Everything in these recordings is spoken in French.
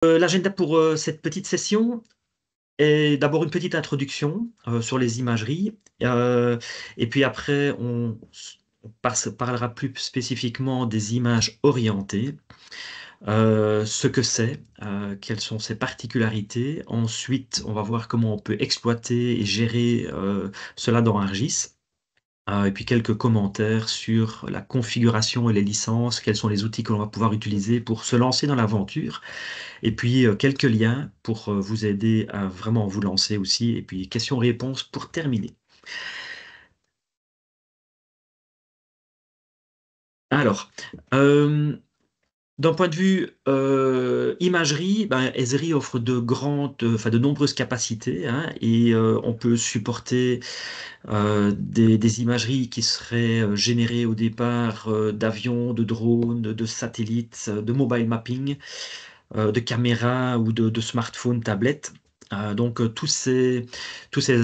L'agenda pour cette petite session est d'abord une petite introduction sur les imageries, et puis après parlera plus spécifiquement des images orientées, ce que c'est, quelles sont ses particularités. Ensuite, on va voir comment on peut exploiter et gérer cela dans ArcGIS. Et puis quelques commentaires sur la configuration et les licences, quels sont les outils que l'on va pouvoir utiliser pour se lancer dans l'aventure. Et puis quelques liens pour vous aider à vraiment vous lancer aussi. Et puis questions-réponses pour terminer. Alors, d'un point de vue imagerie, ben, Esri offre de nombreuses capacités, hein, et on peut supporter des imageries qui seraient générées au départ d'avions, de drones, de satellites, de mobile mapping, de caméras ou de smartphones, tablettes. Donc tous ces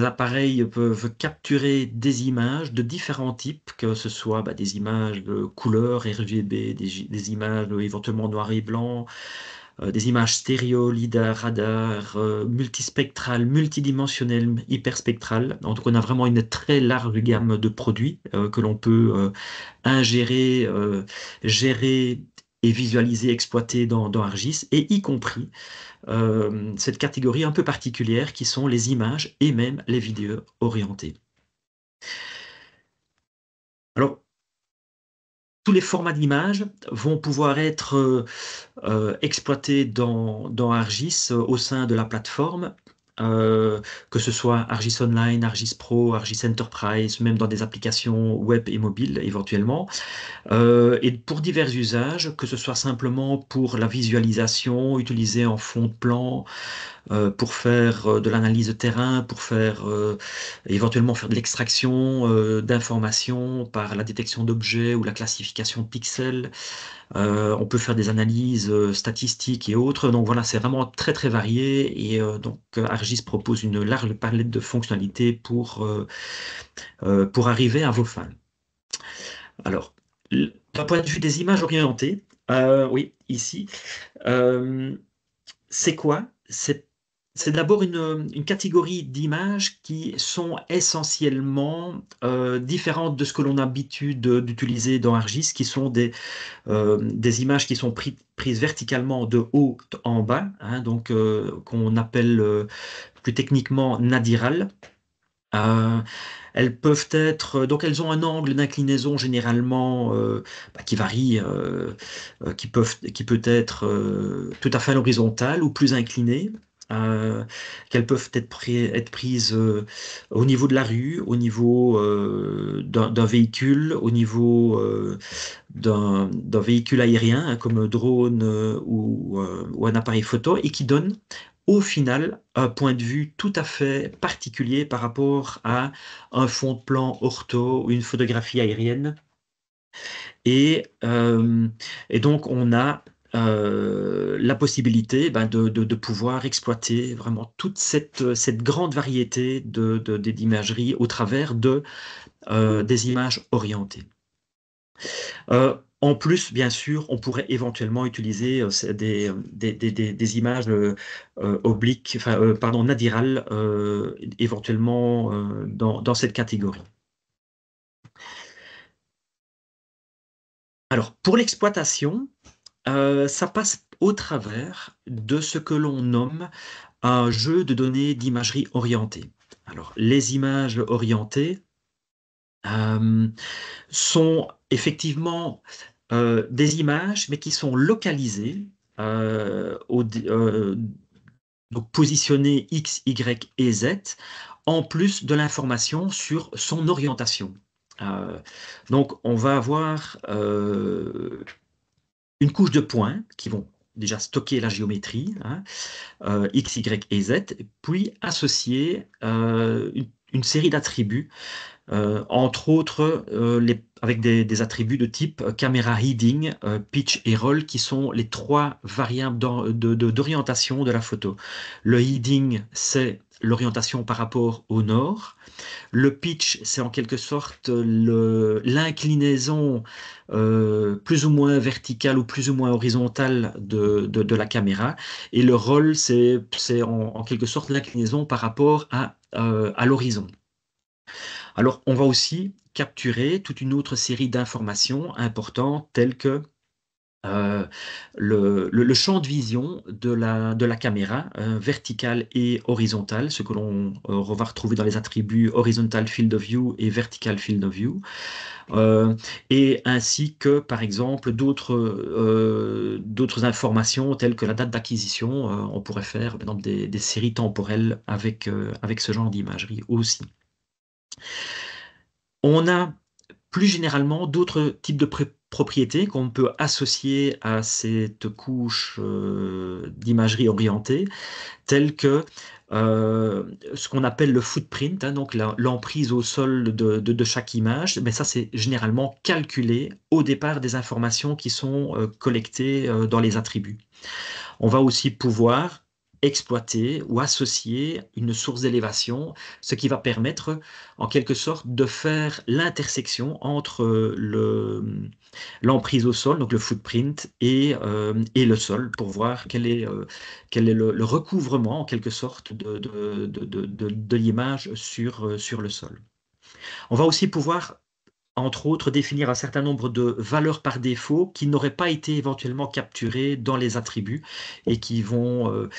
appareils peuvent capturer des images de différents types, que ce soit des images de couleur RGB, des images éventuellement noir et blanc, des images stéréo, lidar, radar, multispectrales, multidimensionnelles, hyperspectrales. Donc on a vraiment une très large gamme de produits que l'on peut ingérer, gérer et visualiser, exploiter dans ArcGIS, et y compris cette catégorie un peu particulière qui sont les images et même les vidéos orientées. Alors, tous les formats d'images vont pouvoir être exploités dans ArcGIS au sein de la plateforme, que ce soit ArcGIS Online, ArcGIS Pro, ArcGIS Enterprise, même dans des applications web et mobiles éventuellement. Et pour divers usages, que ce soit simplement pour la visualisation, utilisée en fond de plan, pour faire de l'analyse de terrain, pour faire éventuellement faire de l'extraction d'informations par la détection d'objets ou la classification de pixels. On peut faire des analyses statistiques et autres. Donc voilà, c'est vraiment très très varié, et donc ArcGIS propose une large palette de fonctionnalités pour arriver à vos fins. Alors, d'un point de vue des images orientées, oui, ici, euh, c'est quoi? C'est d'abord une catégorie d'images qui sont essentiellement différentes de ce que l'on a l'habitude d'utiliser dans ArcGIS, qui sont des images qui sont prises verticalement de haut en bas, hein, donc qu'on appelle plus techniquement nadirales. Euh, Elles peuvent être, donc elles ont un angle d'inclinaison généralement qui varie, qui peut être tout à fait à l'horizontale ou plus incliné, euh, qu'elles peuvent être prises au niveau de la rue, au niveau d'un véhicule, au niveau d'un véhicule aérien, hein, comme un drone ou un appareil photo, et qui donnent au final un point de vue tout à fait particulier par rapport à un fond de plan ortho ou une photographie aérienne. Et, euh, et donc, on a la possibilité de pouvoir exploiter vraiment toute cette grande variété d'imagerie au travers des images orientées. En plus, bien sûr, on pourrait éventuellement utiliser des images obliques, enfin, pardon, nadirales, éventuellement dans cette catégorie. Alors, pour l'exploitation, ça passe au travers de ce que l'on nomme un jeu de données d'imagerie orientée. Alors, les images orientées euh, sont effectivement des images, mais qui sont localisées, donc positionnées X, Y et Z, en plus de l'information sur son orientation. Euh, donc, on va avoir une couche de points qui vont déjà stocker la géométrie, hein, X, Y et Z, puis associer une série d'attributs Entre autres avec des attributs de type caméra heading, pitch et roll, qui sont les trois variables d'orientation de la photo. Le heading, c'est l'orientation par rapport au nord. Le pitch, c'est en quelque sorte l'inclinaison plus ou moins verticale ou plus ou moins horizontale de la caméra. Et le roll, c'est en quelque sorte l'inclinaison par rapport à l'horizon. Alors, on va aussi capturer toute une autre série d'informations importantes telles que euh, le champ de vision de la caméra, verticale et horizontale, ce que l'on va retrouver dans les attributs horizontal field of view et vertical field of view, euh, et ainsi que, par exemple, d'autres informations telles que la date d'acquisition. On pourrait faire, par exemple, des séries temporelles avec ce genre d'imagerie aussi. On a plus généralement d'autres types de propriétés qu'on peut associer à cette couche d'imagerie orientée, telles que ce qu'on appelle le footprint, hein, donc l'emprise au sol de chaque image. Mais ça, c'est généralement calculé au départ des informations qui sont collectées dans les attributs. On va aussi pouvoir exploiter ou associer une source d'élévation, ce qui va permettre en quelque sorte de faire l'intersection entre l'emprise au sol, donc le footprint, et le sol, pour voir quel est le recouvrement en quelque sorte de l'image sur le sol. On va aussi pouvoir entre autres, définir un certain nombre de valeurs par défaut qui n'auraient pas été éventuellement capturées dans les attributs et qui vont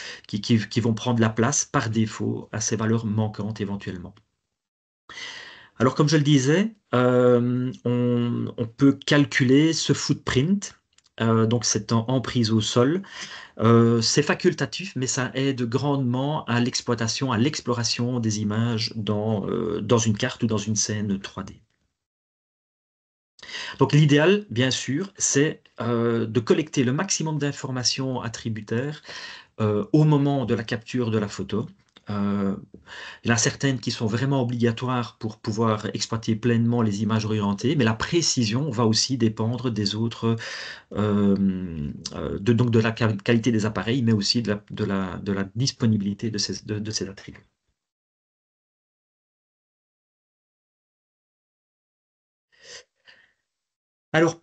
prendre la place par défaut à ces valeurs manquantes éventuellement. Alors, comme je le disais, on peut calculer ce footprint, donc cette emprise au sol. C'est facultatif, mais ça aide grandement à l'exploitation, à l'exploration des images dans une carte ou dans une scène 3D. Donc l'idéal, bien sûr, c'est de collecter le maximum d'informations attributaires au moment de la capture de la photo. Il y en a certaines qui sont vraiment obligatoires pour pouvoir exploiter pleinement les images orientées, mais la précision va aussi dépendre des autres, donc de la qualité des appareils, mais aussi de la disponibilité de ces attributs. Alors,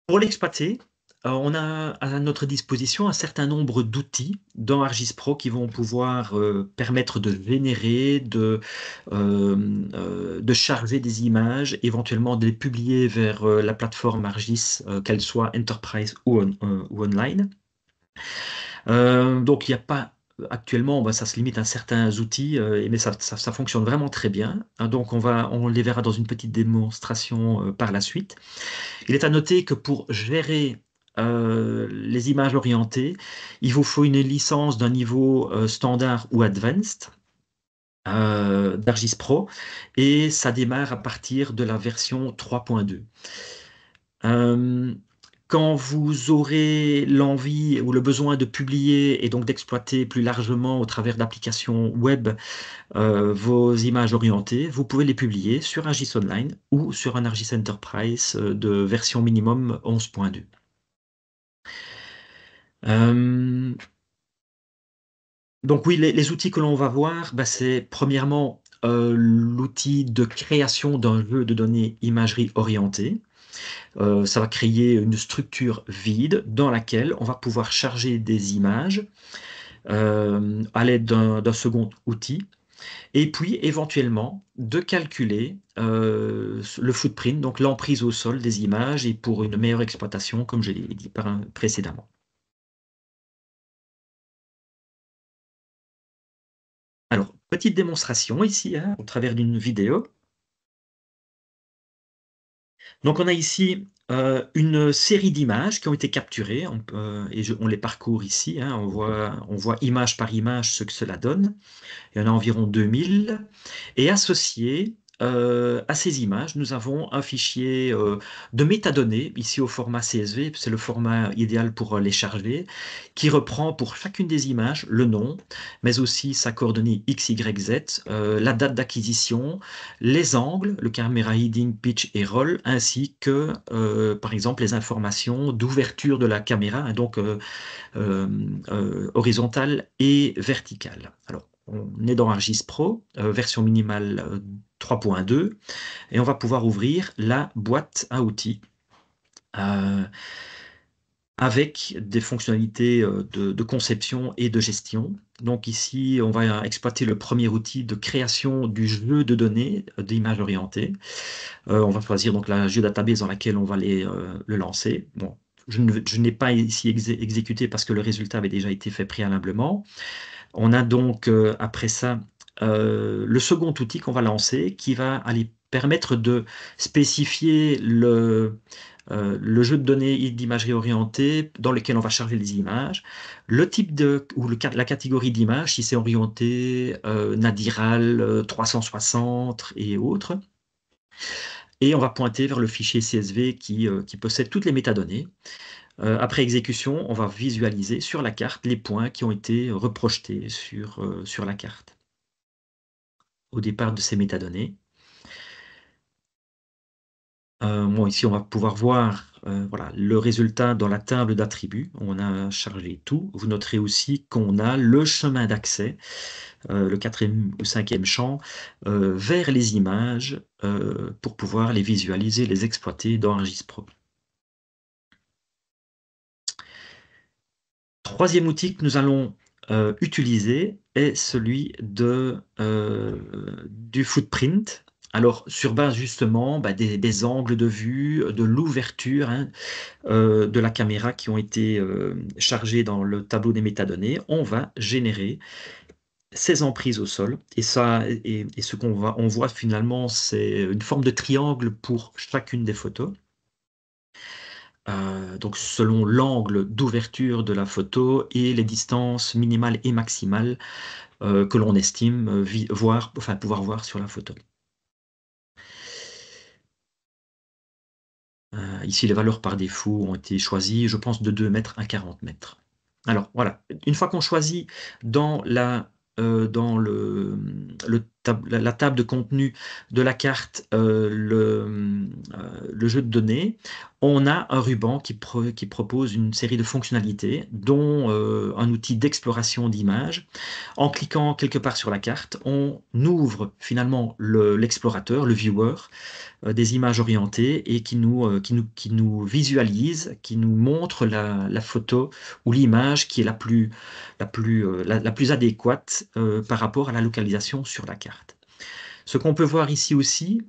pour l'exploiter, on a à notre disposition un certain nombre d'outils dans ArcGIS Pro qui vont pouvoir permettre de générer, de charger des images, éventuellement de les publier vers la plateforme ArcGIS, qu'elle soit Enterprise ou online. Donc, il n'y a pas actuellement, bah, ça se limite à certains outils, mais ça fonctionne vraiment très bien. Hein. Donc, on les verra dans une petite démonstration par la suite. Il est à noter que pour gérer les images orientées, il vous faut une licence d'un niveau standard ou advanced d'ArcGIS Pro et ça démarre à partir de la version 3.2. Euh, Quand vous aurez l'envie ou le besoin de publier et donc d'exploiter plus largement au travers d'applications web vos images orientées, vous pouvez les publier sur ArcGIS Online ou sur un ArcGIS Enterprise de version minimum 11.2. Euh, donc oui, les outils que l'on va voir, bah, c'est premièrement l'outil de création d'un jeu de données imagerie orientée. Ça va créer une structure vide dans laquelle on va pouvoir charger des images à l'aide d'un second outil. Et puis éventuellement de calculer le footprint, donc l'emprise au sol des images, et pour une meilleure exploitation, comme je l'ai dit précédemment. Alors, petite démonstration ici, hein, au travers d'une vidéo. Donc, on a ici une série d'images qui ont été capturées, on les parcourt ici, hein, on voit image par image ce que cela donne. Il y en a environ 2000, et associées à ces images, nous avons un fichier de métadonnées, ici au format CSV, c'est le format idéal pour les charger, qui reprend pour chacune des images le nom, mais aussi sa coordonnée X, Y, Z, la date d'acquisition, les angles, le caméra heading, pitch et roll, ainsi que, par exemple, les informations d'ouverture de la caméra, hein, donc horizontale et verticale. Alors, on est dans ArcGIS Pro, version minimale 3.2, et on va pouvoir ouvrir la boîte à outils euh, avec des fonctionnalités de conception et de gestion. Donc ici, on va exploiter le premier outil de création du jeu de données d'images orientées. On va choisir donc la géodatabase dans laquelle on va le lancer. Bon, je n'ai pas ici exécuté parce que le résultat avait déjà été fait préalablement. On a donc après ça le second outil qu'on va lancer qui va aller permettre de spécifier le jeu de données d'imagerie orientée dans lequel on va charger les images, le type ou la catégorie d'image, si c'est orienté Nadiral 360 et autres. Et on va pointer vers le fichier CSV qui possède toutes les métadonnées. Après exécution, on va visualiser sur la carte les points qui ont été reprojetés sur la carte au départ de ces métadonnées. Bon, ici, on va pouvoir voir voilà, le résultat dans la table d'attributs. On a chargé tout. Vous noterez aussi qu'on a le chemin d'accès, le quatrième ou cinquième champ, vers les images pour pouvoir les visualiser, les exploiter dans ArcGIS Pro. Troisième outil que nous allons utiliser est celui du footprint. Alors, sur base justement des angles de vue, de l'ouverture hein, de la caméra qui ont été chargés dans le tableau des métadonnées, on va générer ces emprises au sol. Et ça, et ce on voit finalement, c'est une forme de triangle pour chacune des photos. Donc selon l'angle d'ouverture de la photo et les distances minimales et maximales que l'on estime pouvoir voir sur la photo. Ici, les valeurs par défaut ont été choisies, je pense, de 2 mètres à 40 mètres. Alors voilà, une fois qu'on choisit dans la table de contenu de la carte le jeu de données, on a un ruban qui propose une série de fonctionnalités, dont un outil d'exploration d'images. En cliquant quelque part sur la carte, on ouvre finalement l'explorateur, le viewer, des images orientées et qui nous visualise, qui nous montre la photo ou l'image qui est la plus adéquate par rapport à la localisation sur la carte. Ce qu'on peut voir ici aussi,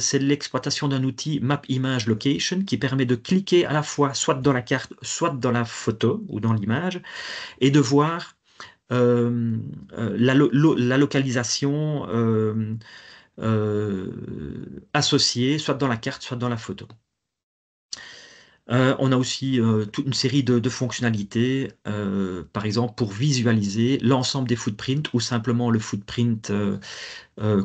c'est l'exploitation d'un outil Map Image Location qui permet de cliquer à la fois soit dans la carte, soit dans la photo ou dans l'image, et de voir la localisation associée, soit dans la carte, soit dans la photo. On a aussi toute une série de fonctionnalités, par exemple pour visualiser l'ensemble des footprints ou simplement le footprint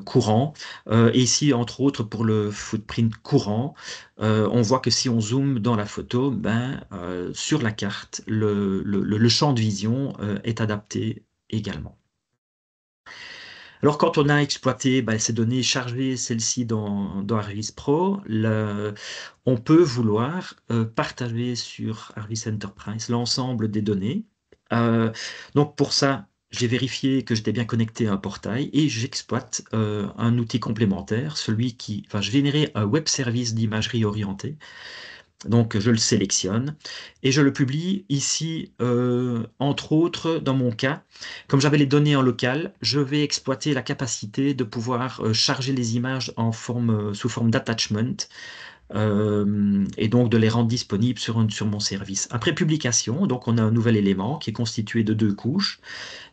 courant. Et ici, entre autres, pour le footprint courant, on voit que si on zoome dans la photo, sur la carte, le champ de vision est adapté également. Alors, quand on a exploité ces données, chargé celles-ci dans ArcGIS Pro, on peut vouloir partager sur ArcGIS Enterprise l'ensemble des données. Donc, pour ça, j'ai vérifié que j'étais bien connecté à un portail et j'exploite un outil complémentaire, celui qui va générer un web service d'imagerie orientée. Donc, je le sélectionne et je le publie ici, entre autres, dans mon cas. Comme j'avais les données en local, je vais exploiter la capacité de pouvoir charger les images sous forme d'attachment et donc de les rendre disponibles sur mon service. Après publication, donc on a un nouvel élément qui est constitué de 2 couches,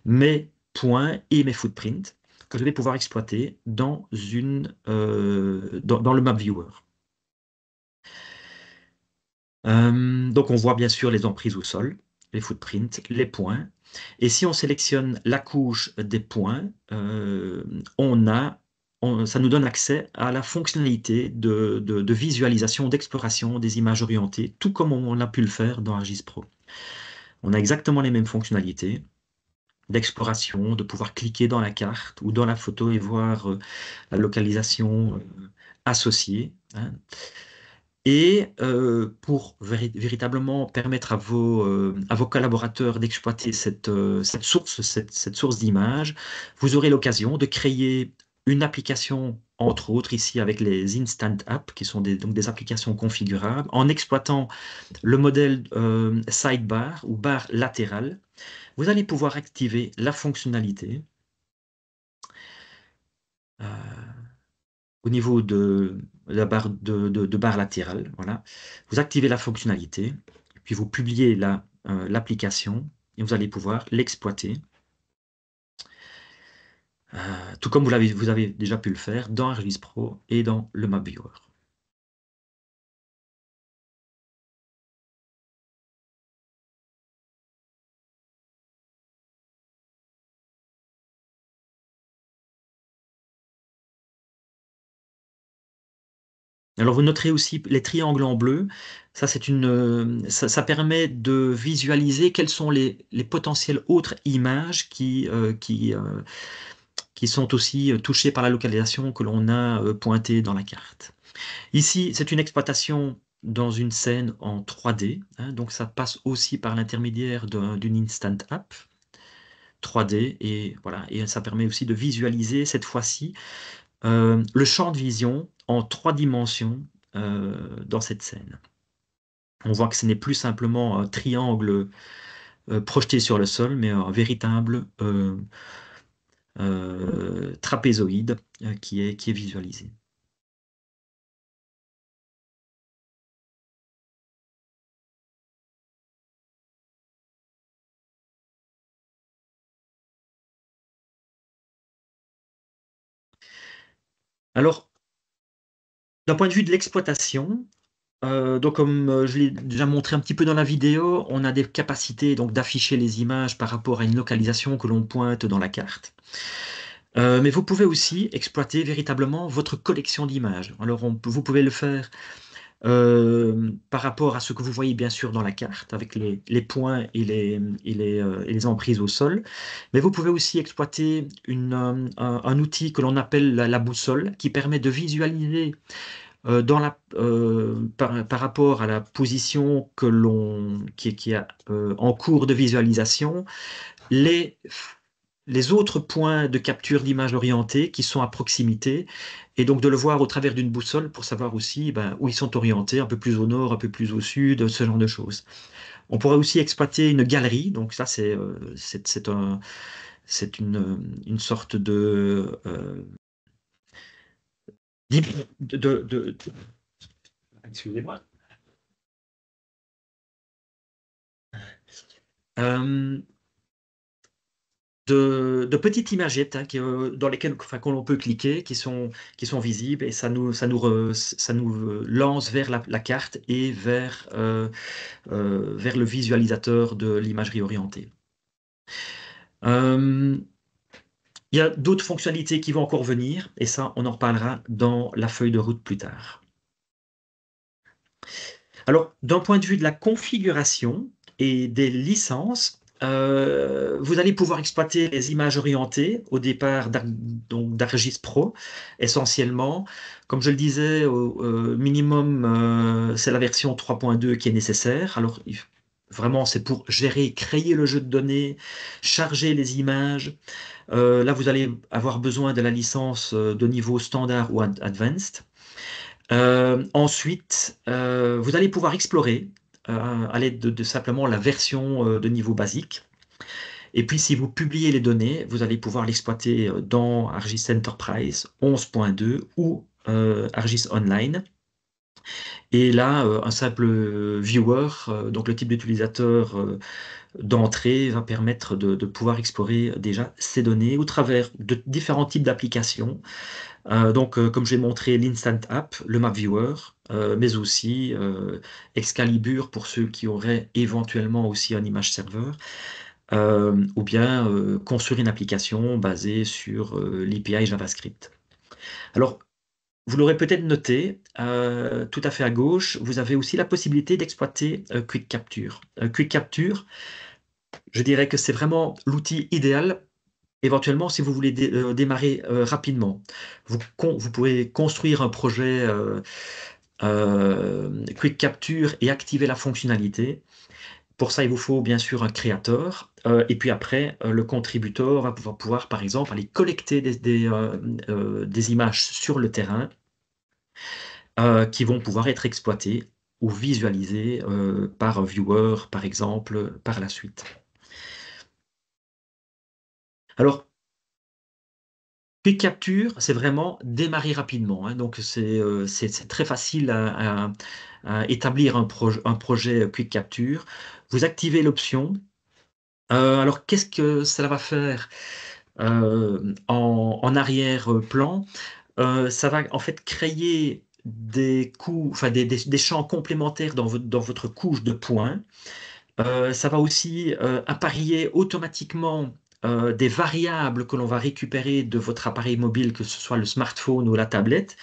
mes points et mes footprints, que je vais pouvoir exploiter dans le Map Viewer. Donc on voit bien sûr les emprises au sol, les footprints, les points. Et si on sélectionne la couche des points, on ça nous donne accès à la fonctionnalité de visualisation, d'exploration des images orientées, tout comme on a pu le faire dans ArcGIS Pro. On a exactement les mêmes fonctionnalités d'exploration, de pouvoir cliquer dans la carte ou dans la photo et voir la localisation associée, hein. Et véritablement permettre à vos collaborateurs d'exploiter cette source d'image, vous aurez l'occasion de créer une application, entre autres ici avec les Instant Apps, qui sont donc des applications configurables, en exploitant le modèle sidebar ou barre latérale. Vous allez pouvoir activer la fonctionnalité euh, au niveau de la barre de barre latérale. Voilà. Vous activez la fonctionnalité, puis vous publiez l'application et vous allez pouvoir l'exploiter, tout comme vous avez déjà pu le faire dans ArcGIS Pro et dans le Map Viewer. Alors vous noterez aussi les triangles en bleu. Ça, ça permet de visualiser quelles sont les potentielles autres images qui sont aussi touchées par la localisation que l'on a pointée dans la carte. Ici, c'est une exploitation dans une scène en 3D, hein, donc ça passe aussi par l'intermédiaire d'une Instant App 3D, et voilà, et ça permet aussi de visualiser cette fois-ci le champ de vision en 3 dimensions dans cette scène. On voit que ce n'est plus simplement un triangle projeté sur le sol, mais un véritable trapézoïde qui est visualisé. Alors, d'un point de vue de l'exploitation, donc comme je l'ai déjà montré un petit peu dans la vidéo, on a des capacités donc d'afficher les images par rapport à une localisation que l'on pointe dans la carte. Mais vous pouvez aussi exploiter véritablement votre collection d'images. Alors vous pouvez le faire par rapport à ce que vous voyez bien sûr dans la carte, avec les points et les emprises au sol. Mais vous pouvez aussi exploiter un outil que l'on appelle la boussole, qui permet de visualiser par rapport à la position qui est en cours de visualisation, les, les autres points de capture d'image orientée qui sont à proximité, et donc de le voir au travers d'une boussole pour savoir aussi où ils sont orientés, un peu plus au nord, un peu plus au sud, ce genre de choses. On pourrait aussi exploiter une galerie, donc ça c'est une sorte de excusez-moi. Euh, de petites imagettes hein, dans lesquelles enfin, qu'on peut cliquer, qui sont visibles, et ça nous lance vers la carte et vers le visualisateur de l'imagerie orientée. Euh, il y a d'autres fonctionnalités qui vont encore venir, et ça, on en reparlera dans la feuille de route plus tard. Alors, d'un point de vue de la configuration et des licences, vous allez pouvoir exploiter les images orientées au départ d'ArcGIS Pro, essentiellement. Comme je le disais, au minimum, c'est la version 3.2 qui est nécessaire. Alors, vraiment, c'est pour gérer, créer le jeu de données, charger les images. Là, vous allez avoir besoin de la licence de niveau standard ou advanced. Ensuite, vous allez pouvoir explorer à l'aide de simplement la version de niveau basique. Et puis, si vous publiez les données, vous allez pouvoir l'exploiter dans ArcGIS Enterprise 11.2 ou ArcGIS Online. Et là, un simple viewer, donc le type d'utilisateur d'entrée, va permettre de pouvoir explorer déjà ces données au travers de différents types d'applications. Comme j'ai montré, l'Instant App, le Map Viewer, mais aussi Excalibur pour ceux qui auraient éventuellement aussi un image serveur, ou bien construire une application basée sur l'API JavaScript. Alors, vous l'aurez peut-être noté, tout à fait à gauche, vous avez aussi la possibilité d'exploiter Quick Capture. Quick Capture, je dirais que c'est vraiment l'outil idéal, éventuellement, si vous voulez démarrer rapidement. Vous pouvez construire un projet Quick Capture et activer la fonctionnalité. Pour ça, il vous faut bien sûr un créateur. Et puis après, le contributeur va pouvoir, par exemple, aller collecter des images sur le terrain qui vont pouvoir être exploitées ou visualisées par un viewer, par exemple, par la suite. Alors, Quick Capture, c'est vraiment démarrer rapidement, hein. Donc, c'est très facile à établir un projet Quick Capture. Vous activez l'option. Alors, qu'est-ce que cela va faire en arrière-plan? Ça va en fait créer des coups, enfin des champs complémentaires dans votre couche de points. Ça va aussi apparier automatiquement des variables que l'on va récupérer de votre appareil mobile, que ce soit le smartphone ou la tablette.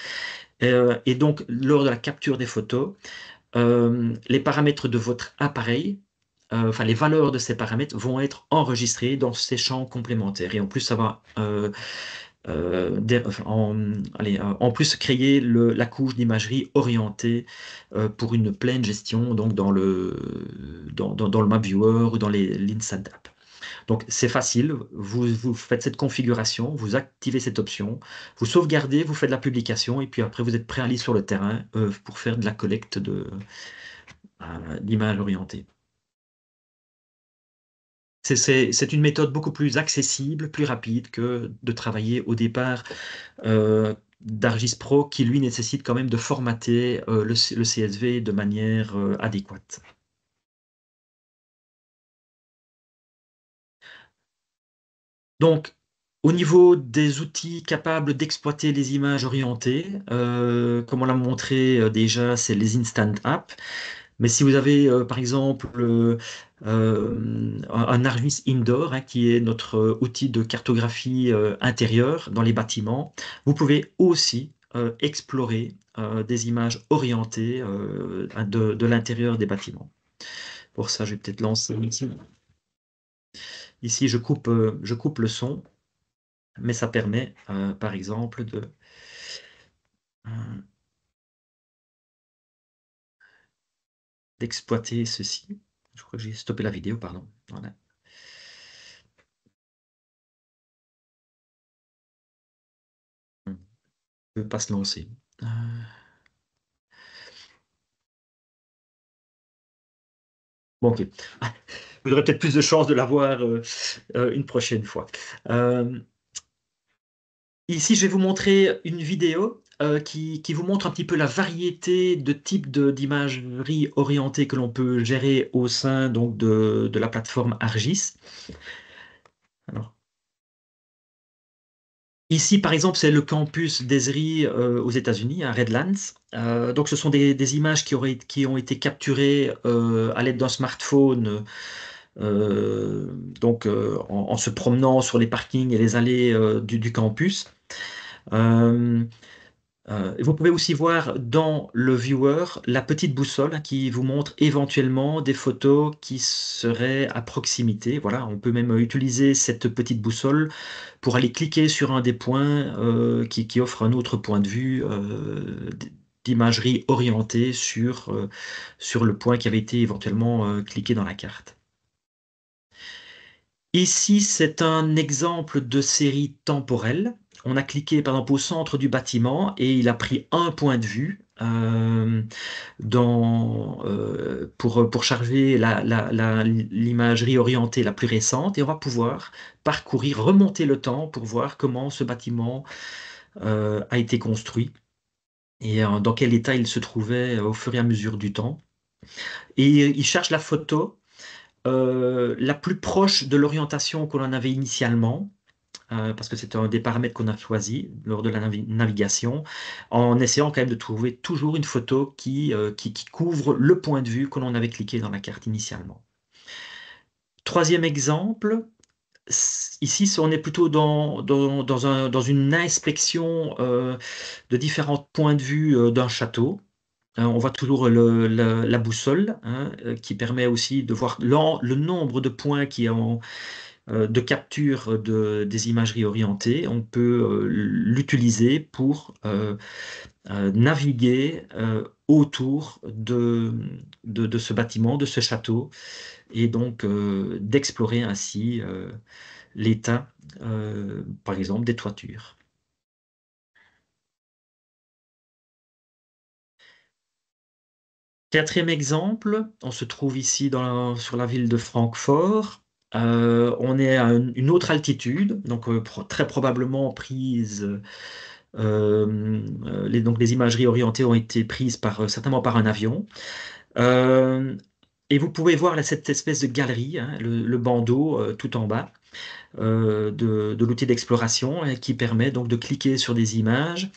Et donc, lors de la capture des photos, les paramètres de votre appareil, enfin les valeurs de ces paramètres vont être enregistrés dans ces champs complémentaires. Et en plus, ça va enfin, en plus créer la couche d'imagerie orientée pour une pleine gestion donc dans le Map Viewer ou dans l'Instant App. Donc c'est facile, vous faites cette configuration, vous activez cette option, vous sauvegardez, vous faites la publication et puis après vous êtes prêt à aller sur le terrain pour faire de la collecte d'images orientées. C'est une méthode beaucoup plus accessible, plus rapide que de travailler au départ d'Argis Pro qui lui nécessite quand même de formater le CSV de manière adéquate. Donc, au niveau des outils capables d'exploiter les images orientées, comme on l'a montré déjà, c'est les Instant Apps. Mais si vous avez, par exemple, un Argis Indoor, hein, qui est notre outil de cartographie intérieure dans les bâtiments, vous pouvez aussi explorer des images orientées de l'intérieur des bâtiments. Pour ça, je vais peut-être lancer ici. Ici, je coupe le son, mais ça permet, par exemple, euh, d'exploiter ceci. Je crois que j'ai stoppé la vidéo, pardon. Voilà. On ne peut pas se lancer. Euh, Bon, ok. Vous aurez peut-être plus de chances de l'avoir une prochaine fois. Euh, Ici, je vais vous montrer une vidéo qui vous montre un petit peu la variété de types d'imagerie orientée que l'on peut gérer au sein donc, de la plateforme ArcGIS. Alors, ici, par exemple, c'est le campus d'Esri aux États-Unis, à Redlands. Donc, ce sont des images qui ont été capturées à l'aide d'un smartphone, donc en se promenant sur les parkings et les allées du campus. Euh, Vous pouvez aussi voir dans le viewer la petite boussole qui vous montre éventuellement des photos qui seraient à proximité. Voilà, on peut même utiliser cette petite boussole pour aller cliquer sur un des points qui offre un autre point de vue d'imagerie orientée sur le point qui avait été éventuellement cliqué dans la carte. Ici, c'est un exemple de série temporelle. On a cliqué par exemple au centre du bâtiment et il a pris un point de vue pour charger l'imagerie orientée la plus récente et on va pouvoir parcourir, remonter le temps pour voir comment ce bâtiment a été construit et dans quel état il se trouvait au fur et à mesure du temps. Et il cherche la photo la plus proche de l'orientation qu'on en avait initialement, parce que c'est un des paramètres qu'on a choisi lors de la navigation, en essayant quand même de trouver toujours une photo qui couvre le point de vue que l'on avait cliqué dans la carte initialement. Troisième exemple, Ici, on est plutôt dans une inspection de différents points de vue d'un château. On voit toujours la boussole, hein, qui permet aussi de voir le nombre de points de capture des imageries orientées. On peut l'utiliser pour naviguer autour de ce bâtiment, de ce château, et donc d'explorer ainsi l'état, par exemple, des toitures. Quatrième exemple, on se trouve ici sur la ville de Francfort. On est à une autre altitude, donc très probablement prise. Donc les imageries orientées ont été prises certainement par un avion. Euh, et vous pouvez voir là, cette espèce de galerie, hein, le bandeau tout en bas de l'outil d'exploration, hein, qui permet donc de cliquer sur des images.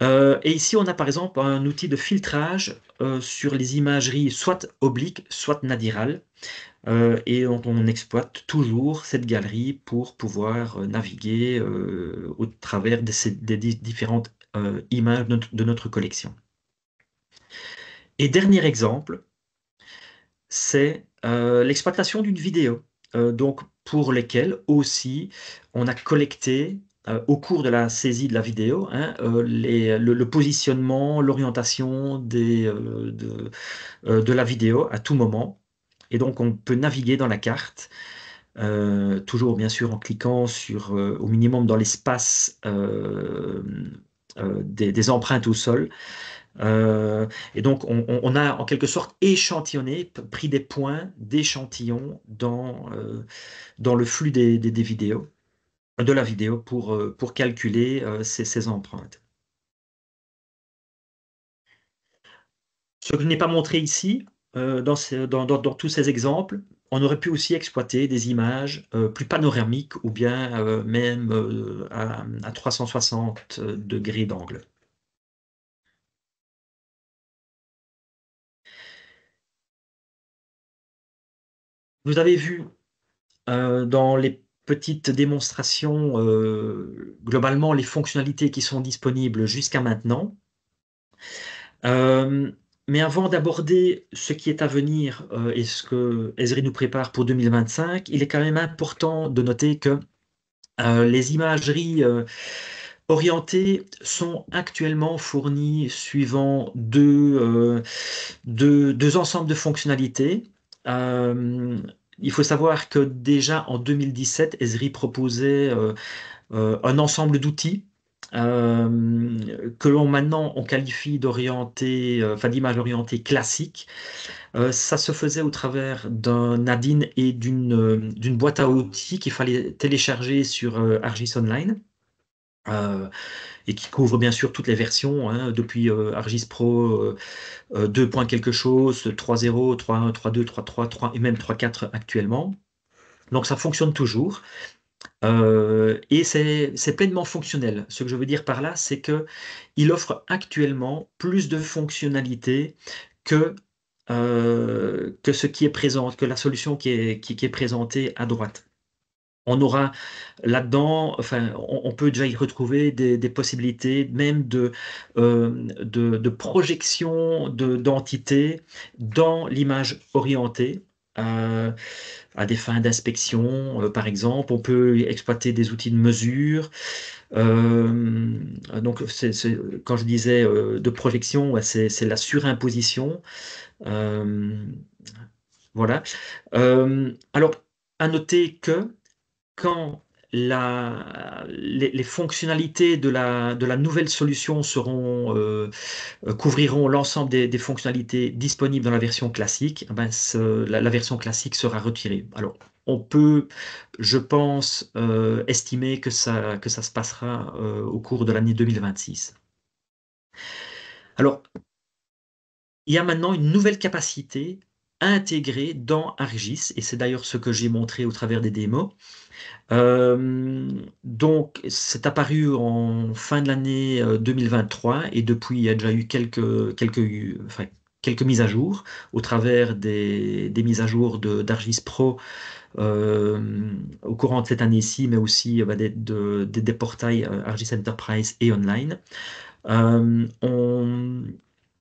Et ici, on a par exemple un outil de filtrage sur les imageries soit obliques, soit nadirales. Et donc, on exploite toujours cette galerie pour pouvoir naviguer au travers des différentes images de notre collection. Et dernier exemple, c'est l'exploitation d'une vidéo, donc pour lesquelles aussi on a collecté au cours de la saisie de la vidéo, hein, le positionnement, l'orientation de la vidéo à tout moment. Et donc on peut naviguer dans la carte, toujours bien sûr en cliquant au minimum dans l'espace des empreintes au sol. Et donc, on a en quelque sorte échantillonné, pris des points d'échantillon dans le flux des vidéos, de la vidéo pour calculer ces empreintes. Ce que je n'ai pas montré ici, dans tous ces exemples, on aurait pu aussi exploiter des images plus panoramiques ou bien même à 360 degrés d'angle. Vous avez vu dans les petites démonstrations, globalement, les fonctionnalités qui sont disponibles jusqu'à maintenant. Euh, mais avant d'aborder ce qui est à venir et ce que Esri nous prépare pour 2025, il est quand même important de noter que les imageries orientées sont actuellement fournies suivant deux ensembles de fonctionnalités. Euh, il faut savoir que déjà en 2017, Esri proposait un ensemble d'outils que maintenant on qualifie enfin d'image orientée classique. Ça se faisait au travers d'un Nadine et d'une boîte à outils qu'il fallait télécharger sur Argis Online. euh, et qui couvre bien sûr toutes les versions, hein, depuis Argis Pro 2 points quelque chose, 3.0, 3.1, 3.2, 3.3, 3 et même 3.4 actuellement. Donc ça fonctionne toujours. Et c'est pleinement fonctionnel. Ce que je veux dire par là, c'est que il offre actuellement plus de fonctionnalités que, que ce qui est présent, que la solution qui est présentée à droite. On aura là-dedans, enfin, on peut déjà y retrouver des possibilités même de projection d'entités dans l'image orientée. euh, à des fins d'inspection, par exemple. On peut exploiter des outils de mesure. Euh, donc, quand je disais de projection, ouais, c'est la surimposition. Euh, voilà. Alors, à noter que quand les fonctionnalités de la nouvelle solution couvriront l'ensemble des fonctionnalités disponibles dans la version classique, eh ben, la version classique sera retirée. Alors, on peut, je pense, estimer que ça se passera au cours de l'année 2026. Alors, il y a maintenant une nouvelle capacité intégrée dans ArcGIS, et c'est d'ailleurs ce que j'ai montré au travers des démos. Donc, c'est apparu en fin de l'année 2023 et depuis, il y a déjà eu enfin, quelques mises à jour au travers des mises à jour d'Argis Pro au courant de cette année-ci, mais aussi des portails Argis Enterprise et online. Euh, on,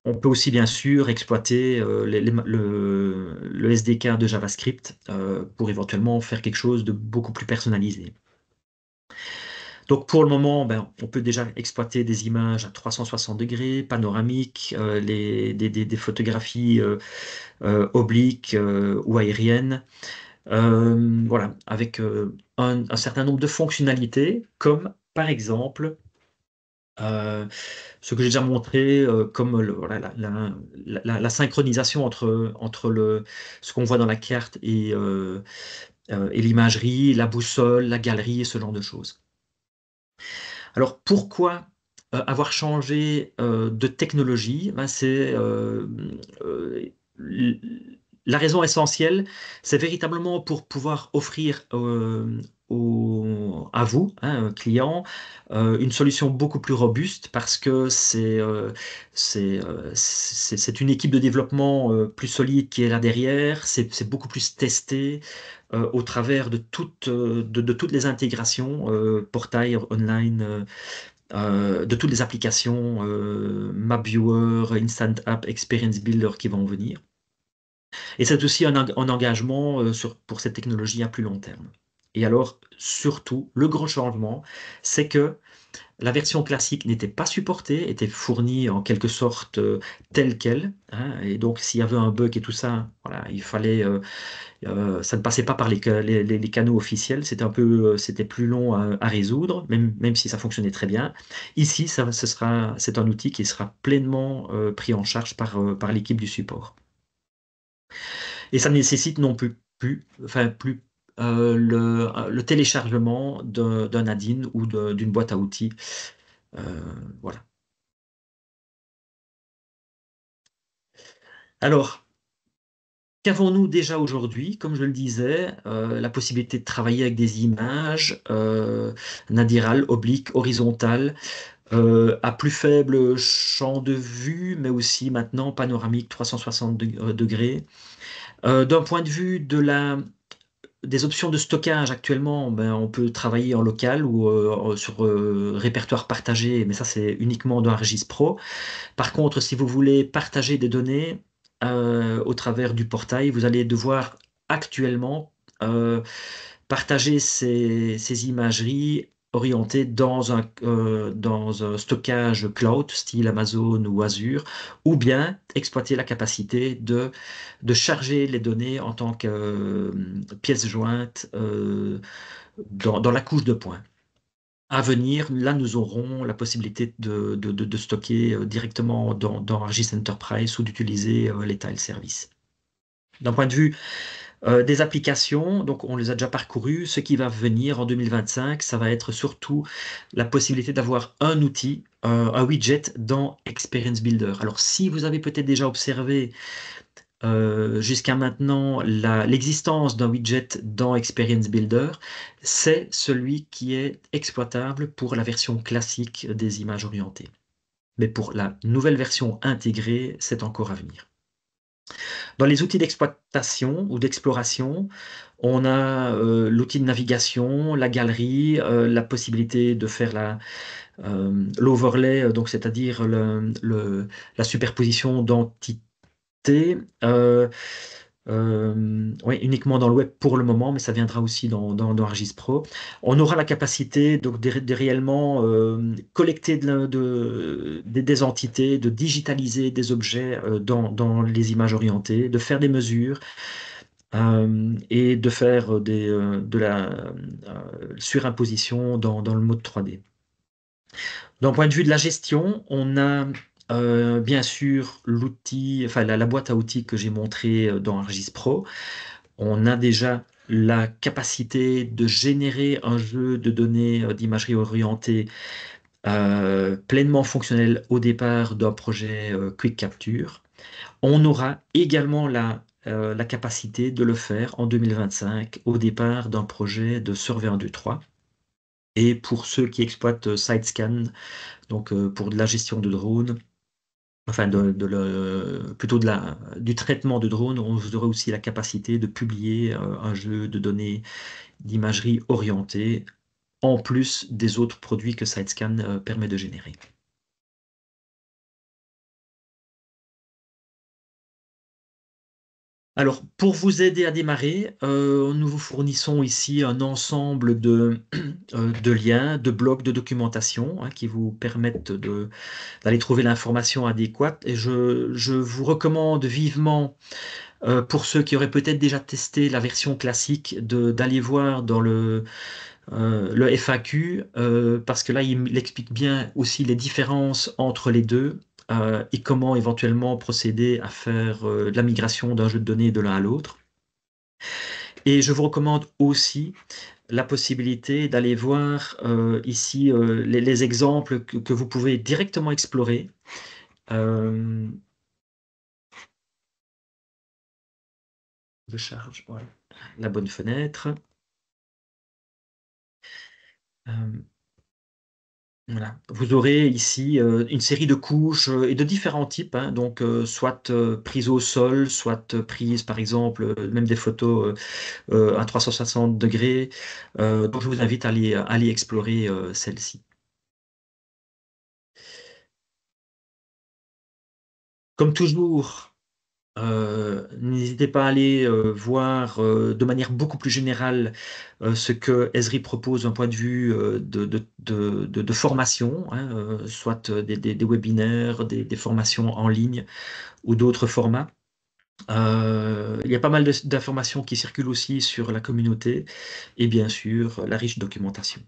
on peut aussi bien sûr exploiter le SDK de JavaScript pour éventuellement faire quelque chose de beaucoup plus personnalisé. Donc pour le moment, ben, on peut déjà exploiter des images à 360 degrés, panoramiques, des photographies obliques ou aériennes. Voilà, avec un certain nombre de fonctionnalités, comme par exemple euh, ce que j'ai déjà montré, comme voilà, la synchronisation entre ce qu'on voit dans la carte et l'imagerie, la boussole, la galerie et ce genre de choses. Alors pourquoi avoir changé de technologie? Ben, euh, l- la raison essentielle, c'est véritablement pour pouvoir offrir à vous, hein, clients, une solution beaucoup plus robuste parce que c'est une équipe de développement plus solide qui est là derrière, c'est beaucoup plus testé au travers de toutes les intégrations, portail online, de toutes les applications, Map Viewer, Instant App, Experience Builder qui vont venir. Et c'est aussi un engagement pour cette technologie à plus long terme. Et alors, surtout, le gros changement, c'est que la version classique n'était pas supportée, était fournie en quelque sorte telle qu'elle, hein. Et donc, s'il y avait un bug et tout ça, voilà, il fallait ça ne passait pas par les canaux officiels, c'était plus long à résoudre, même si ça fonctionnait très bien. Ici, c'est un outil qui sera pleinement pris en charge par l'équipe du support. Et ça ne nécessite non plus le téléchargement d'un add-in ou d'une boîte à outils. Voilà. Alors, qu'avons-nous déjà aujourd'hui? Comme je le disais, la possibilité de travailler avec des images nadirales, obliques, horizontales, à plus faible champ de vue, mais aussi maintenant panoramique 360 degrés. D'un point de vue des options de stockage actuellement, ben, on peut travailler en local ou sur répertoire partagé, mais ça c'est uniquement dans ArcGIS Pro. Par contre, si vous voulez partager des données au travers du portail, vous allez devoir actuellement euh, partager ces imageries orientées dans un stockage cloud, style Amazon ou Azure, ou bien exploiter la capacité de charger les données en tant que pièces jointes dans la couche de points. À venir, là, nous aurons la possibilité de stocker directement dans ArcGIS Enterprise ou d'utiliser les tile services. D'un point de vue des applications, donc on les a déjà parcourues. Ce qui va venir en 2025, ça va être surtout la possibilité d'avoir un outil, un widget dans Experience Builder. Alors, si vous avez peut-être déjà observé jusqu'à maintenant l'existence d'un widget dans Experience Builder, c'est celui qui est exploitable pour la version classique des images orientées. Mais pour la nouvelle version intégrée, c'est encore à venir. Dans les outils d'exploitation ou d'exploration, on a l'outil de navigation, la galerie, la possibilité de faire l'overlay, donc c'est-à-dire la superposition d'entités. Oui, uniquement dans le web pour le moment, mais ça viendra aussi dans ArcGIS Pro. On aura la capacité donc, de réellement collecter des entités, de digitaliser des objets dans les images orientées, de faire des mesures et de faire de la surimposition dans le mode 3D. D'un point de vue de la gestion, on a bien sûr l'outil, enfin la boîte à outils que j'ai montré dans ArcGIS Pro. On a déjà la capacité de générer un jeu de données d'imagerie orientée pleinement fonctionnel au départ d'un projet Quick Capture. On aura également la capacité de le faire en 2025 au départ d'un projet de Survey 1, 2, 3. Et pour ceux qui exploitent SideScan, donc pour de la gestion de drones, enfin plutôt du traitement de drones, on aurait aussi la capacité de publier un jeu de données d'imagerie orientée, en plus des autres produits que SideScan permet de générer. Alors, pour vous aider à démarrer, nous vous fournissons ici un ensemble de liens, de blocs de documentation hein, qui vous permettent d'aller trouver l'information adéquate. Et je vous recommande vivement, pour ceux qui auraient peut-être déjà testé la version classique, d'aller voir dans le FAQ, parce que là, il explique bien aussi les différences entre les deux. Et comment éventuellement procéder à faire de la migration d'un jeu de données de l'un à l'autre. Et je vous recommande aussi la possibilité d'aller voir ici les exemples que vous pouvez directement explorer. Euh, je charge, voilà, la bonne fenêtre. Euh, voilà. Vous aurez ici une série de couches et de différents types, hein, donc soit prises au sol, soit prises par exemple, même des photos à 360 degrés. Donc je vous invite à aller explorer celle-ci. Comme toujours, n'hésitez pas à aller voir de manière beaucoup plus générale ce que Esri propose d'un point de vue de formation, hein, soit des webinaires, des formations en ligne ou d'autres formats. Il y a pas mal d'informations qui circulent aussi sur la communauté et bien sûr la riche documentation.